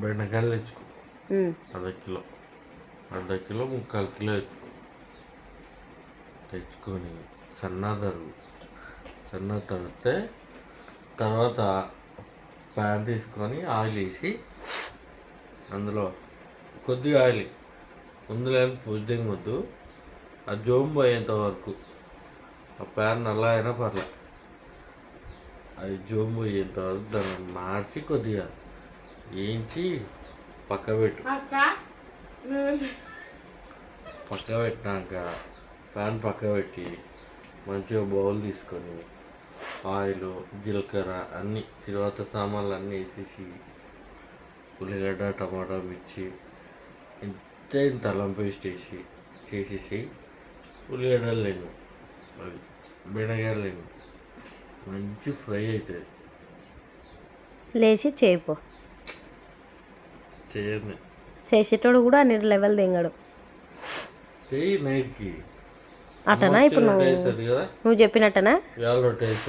బెండకాయలు తెచ్చుకో, అర్ధ కిలో 3/4 కిలో తెచ్చుకొని సన్నగా తరిగితే తర్వాత ప్యాన్ తీసుకొని ఆయిల్ వేసి అందులో కొద్దిగా ఆయిల్ ముందులో పుజ్జింగ్ వద్దు, ఆ జోంబు అయ్యేంత వరకు ఆ ప్యాన్ నల్ల అయినా పర్లే, అది జోంబు అయ్యేంత వరకు దాన్ని మార్చి కొద్దిగా వేయించి పెట్టినాక ప్యాన్ పెట్టి మంచిగా బౌల్ తీసుకొని ఆయిల్ జీలకర్ర అన్నీ తర్వాత సామాన్లు అన్నీ వేసేసి ఉల్లిగడ్డ టమాటా మిర్చి ఇంత అల్లం పేస్ట్ చేసేసి ఉల్లిగడ్డలు లేను అవి బెండకాయలు లేను మంచి ఫ్రై అవుతుంది. లేచి చేయండి చేసేటోడు కూడా అన్ని లెవెల్ దింగడు. చెయ్యి నైట్కి అటనా ఇప్పుడు నువ్వు చెప్పినట్టనా.